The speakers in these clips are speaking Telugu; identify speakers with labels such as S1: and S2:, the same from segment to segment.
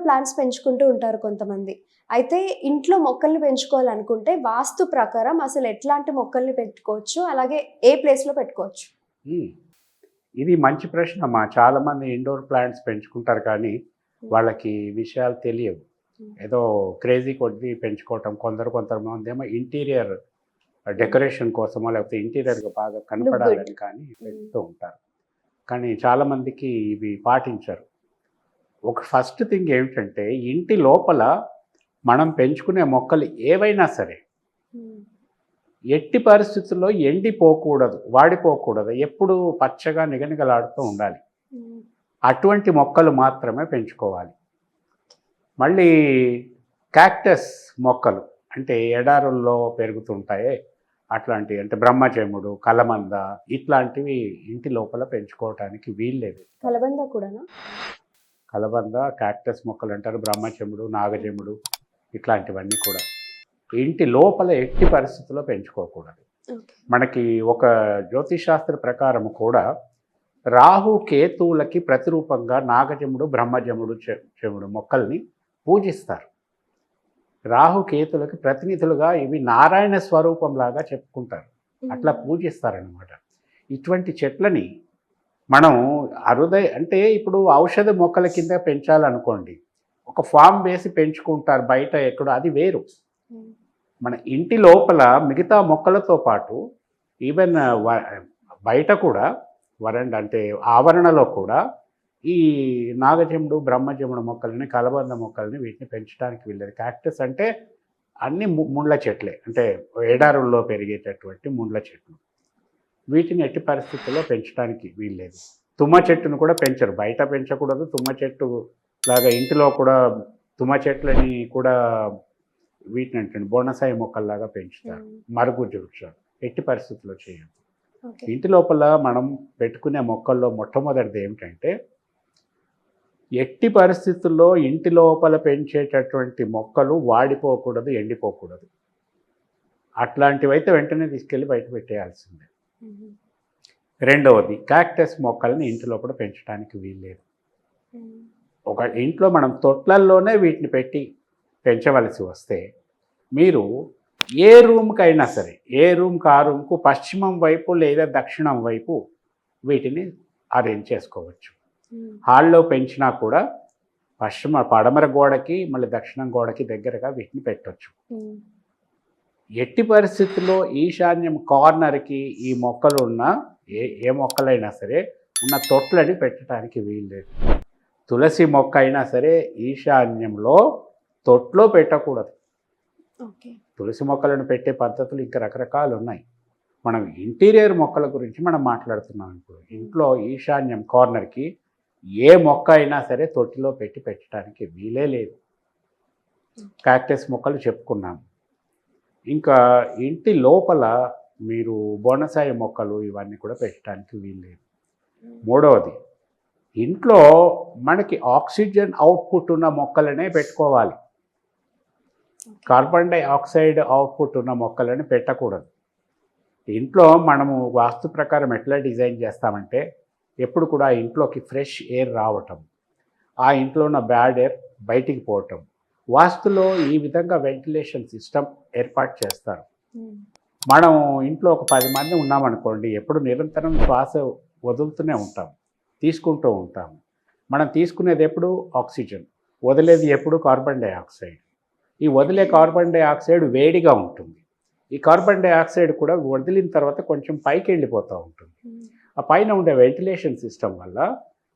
S1: ప్లాంట్స్ పెంచుకుంటూ ఉంటారు కొంతమంది. అయితే ఇంట్లో మొక్కల్ని పెంచుకోవాలనుకుంటే వాస్తు ప్రకారం అసలు ఎట్లాంటి మొక్కల్ని పెట్టుకోవచ్చు? అలాగే ఏ ప్లేస్‌లో పెట్టుకోవచ్చు?
S2: హ్మ్. ఇది మంచి ప్రశ్నమ్మా. చాలామంది ఇండోర్ ప్లాంట్స్ పెంచుకుంటారు కానీ, వాళ్ళకి విషయాలు తెలియవు. ఏదో క్రేజీ కొద్దీ పెంచుకోవటం. కొంతమందేమో ఇంటీరియర్ డెకరేషన్ కోసమో, లేకపోతే ఇంటీరియర్‌గా బాగా
S1: లుక్ గుడ్.
S2: కనపడాలని కానీ పెంచుతూ ఉంటారు. కానీ చాలామందికి ఇవి పాటించరు. ఒక ఫస్ట్ థింగ్ ఏమిటంటే, ఇంటి లోపల మనం పెంచుకునే మొక్కలు ఏవైనా సరే, ఎట్టి పరిస్థితుల్లో ఎండిపోకూడదు, వాడిపోకూడదు. ఎప్పుడూ పచ్చగా నిగనిగలాడుతూ ఉండాలి. అటువంటి మొక్కలు మాత్రమే పెంచుకోవాలి. మళ్ళీ క్యాక్టస్ మొక్కలు అంటే ఎడారుల్లో పెరుగుతుంటాయే అట్లాంటివి, అంటే బ్రహ్మజముడు, కలమంద ఇట్లాంటివి ఇంటి లోపల పెంచుకోవటానికి వీల్లేదు.
S1: కలబంద కూడానా?
S2: కలబంద, క్యాక్టస్ మొక్కలు అంటారు, బ్రహ్మజముడు, నాగజముడు ఇట్లాంటివన్నీ కూడా ఇంటి లోపల ఎట్టి పరిస్థితుల్లో పెంచుకోకూడదు. మనకి ఒక జ్యోతిషాస్త్ర ప్రకారం కూడా రాహు కేతువులకి ప్రతిరూపంగా నాగజముడు, బ్రహ్మజముడు, చెముడు మొక్కల్ని పూజిస్తారు. రాహు కేతులకి ప్రతినిధులుగా ఇవి నారాయణ స్వరూపంలాగా చెప్పుకుంటారు, అట్లా పూజిస్తారనమాట. ఇటువంటి చెట్లని మనం అంటే ఇప్పుడు ఔషధ మొక్కల కింద పెంచాలనుకోండి, ఒక ఫామ్ వేసి పెంచుకుంటారు బయట ఎక్కడో, అది వేరు. మన ఇంటి లోపల మిగతా మొక్కలతో పాటు ఈవెన్ బయట కూడా వరండా అంటే ఆవరణలో కూడా ఈ నాగజముడు, బ్రహ్మజముడు మొక్కల్ని, కలబంద మొక్కల్ని వీటిని పెంచడానికి వీల్లేదు. క్యాక్టస్ అంటే అన్ని ముండ్ల చెట్లే, అంటే ఎడారుల్లో పెరిగేటటువంటి ముండ్ల చెట్లు. వీటిని ఎట్టి పరిస్థితుల్లో పెంచడానికి వీల్లేదు. తుమ్మ చెట్టును కూడా పెంచరు, బయట పెంచకూడదు. తుమ్మ చెట్టు లాగా ఇంటిలో కూడా తుమ్మ చెట్లని కూడా వీటిని అంటే బోనసాయి మొక్కల్లాగా పెంచుతారు. మరుగుజ్జు వృక్షాలు ఎట్టి పరిస్థితుల్లో చేయదు. ఇంటి లోపల మనం పెట్టుకునే మొక్కల్లో మొట్టమొదటిది ఏమిటంటే, ఎట్టి పరిస్థితుల్లో ఇంటి లోపల పెంచేటటువంటి మొక్కలు వాడిపోకూడదు, ఎండిపోకూడదు. అట్లాంటివైతే వెంటనే తీసుకెళ్ళి బయట పెట్టేయాల్సిందే. రెండవది, క్యాక్టస్ మొక్కల్ని ఇంటి లోపల పెంచడానికి వీల్లేదు. ఒక ఇంట్లో మనం తొట్లల్లోనే వీటిని పెట్టి పెంచవలసి వస్తే, మీరు ఏ రూమ్కైనా సరే, ఏ రూమ్కి ఆ రూమ్కు పశ్చిమం వైపు లేదా దక్షిణం వైపు వీటిని అరేంజ్ చేసుకోవచ్చు. హాల్లో పెంచినా కూడా పడమర గోడకి మళ్ళీ దక్షిణం గోడకి దగ్గరగా వీటిని పెట్టవచ్చు. ఎట్టి పరిస్థితుల్లో ఈశాన్యం కార్నర్కి ఈ మొక్కలు ఉన్న ఏ మొక్కలైనా సరే ఉన్న తొట్లని పెట్టడానికి వీల్లేదు. తులసి మొక్క అయినా సరే ఈశాన్యంలో తొట్లో పెట్టకూడదు. తులసి మొక్కలను పెట్టే పద్ధతులు ఇంకా రకరకాలు ఉన్నాయి. మనం ఇంటీరియర్ మొక్కల గురించి మనం మాట్లాడుతున్నాం. ఇప్పుడు ఇంట్లో ఈశాన్యం కార్నర్కి ఏ మొక్క అయినా సరే తొట్టిలో పెట్టడానికి వీలే లేదు. క్యాక్టస్ మొక్కలు చెప్పుకున్నాం. ఇంకా ఇంటి లోపల మీరు బోనసాయి మొక్కలు ఇవన్నీ కూడా పెట్టడానికి వీల్లేదు. మూడవది, ఇంట్లో మనకి ఆక్సిజన్ అవుట్పుట్ ఉన్న మొక్కలనే పెట్టుకోవాలి. కార్బన్ డైఆక్సైడ్ అవుట్పుట్ ఉన్న మొక్కలని పెట్టకూడదు. ఇంట్లో మనము వాస్తు ప్రకారం ఎట్లా డిజైన్ చేస్తామంటే, ఎప్పుడు కూడా ఇంట్లోకి ఫ్రెష్ ఎయిర్ రావటం, ఆ ఇంట్లో ఉన్న బ్యాడ్ ఎయిర్ బయటికి పోవటం, వాస్తులో ఈ విధంగా వెంటిలేషన్ సిస్టమ్ ఏర్పాటు చేస్తారు. మనం ఇంట్లో ఒక 10 మంది ఉన్నామనుకోండి, ఎప్పుడు నిరంతరం శ్వాస వదులుతూనే ఉంటాం, తీసుకుంటూ ఉంటాం. మనం తీసుకునేది ఎప్పుడు ఆక్సిజన్, వదిలేది ఎప్పుడు కార్బన్ డైఆక్సైడ్. ఈ వదిలే కార్బన్ డైఆక్సైడ్ వేడిగా ఉంటుంది. ఈ కార్బన్ డైఆక్సైడ్ కూడా వదిలిన తర్వాత కొంచెం పైకి వెళ్ళిపోతూ ఉంటుంది. ఆ పైన ఉండే వెంటిలేషన్ సిస్టమ్ వల్ల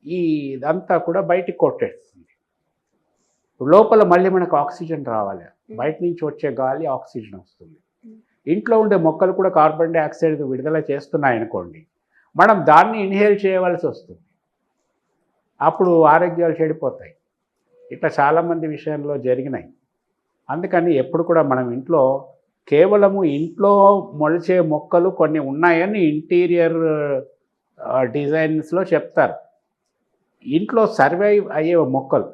S2: ఇదంతా కూడా బయటికి కొట్టేస్తుంది. లోపల మళ్ళీ మనకు ఆక్సిజన్ రావాలి, బయట నుంచి వచ్చే గాలి ఆక్సిజన్ వస్తుంది. ఇంట్లో ఉండే మొక్కలు కూడా కార్బన్ డైఆక్సైడ్ విడుదల చేస్తున్నాయనుకోండి, మనం దాన్ని ఇన్హేల్ చేయవలసి వస్తుంది. అప్పుడు ఆరోగ్యాలు చెడిపోతాయి. ఇట్లా చాలామంది విషయంలో జరిగినాయి. అందుకని ఎప్పుడు కూడా మనం ఇంట్లో కేవలము ఇంట్లో మొలిచే మొక్కలు కొన్ని ఉన్నాయని ఇంటీరియర్ డిజైన్స్లో చెప్తారు. ఇంట్లో సర్వైవ్ అయ్యే మొక్కలు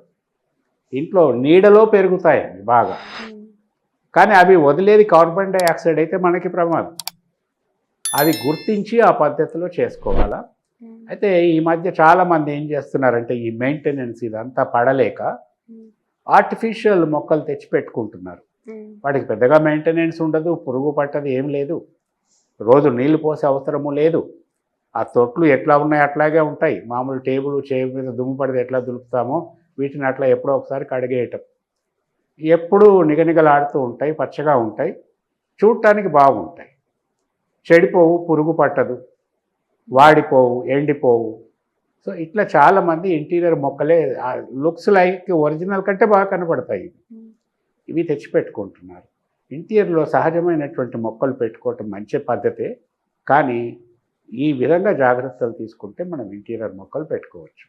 S2: ఇంట్లో నీడలో పెరుగుతాయి బాగా, కానీ అవి వదిలేది కార్బన్ డైఆక్సైడ్ అయితే మనకి ప్రమాదం. అది గుర్తించి ఆ పద్ధతిలో చేసుకోవాలా. అయితే ఈ మధ్య చాలామంది ఏం చేస్తున్నారంటే, ఈ మెయింటెనెన్స్ ఇదంతా పడలేక ఆర్టిఫిషియల్ మొక్కలు తెచ్చి పెట్టుకుంటున్నారు. వాటికి పెద్దగా మెయింటెనెన్స్ ఉండదు, పురుగు పట్టదు, ఏం లేదు. రోజు నీళ్లు పోసే అవసరము లేదు. ఆ తొట్లు ఎట్లా ఉన్నాయో అట్లాగే ఉంటాయి. మామూలు టేబుల్ చైర్ మీద దుమ్ము పడితే ఎట్లా దులుపుతామో వీటిని అట్లా ఎప్పుడో ఒకసారి కడిగేయటం. ఎప్పుడూ నిగనిగలాడుతూ ఉంటాయి, పచ్చగా ఉంటాయి, చూడటానికి బాగుంటాయి. చెడిపోవు, పురుగు పట్టదు, వాడిపోవు, ఎండిపోవు. సో ఇట్లా చాలామంది ఇంటీరియర్ మొక్కలే లుక్స్ లైక్ ఒరిజినల్ కంటే బాగా కనపడతాయి. ఇవి తెచ్చిపెట్టుకుంటున్నారు. ఇంటీరియర్లో సహజమైనటువంటి మొక్కలు పెట్టుకోవటం మంచి పద్ధతే. కానీ ఈ విధంగా జాగ్రత్తలు తీసుకుంటే మనం ఇంటీరియర్ మొక్కలు పెట్టుకోవచ్చు.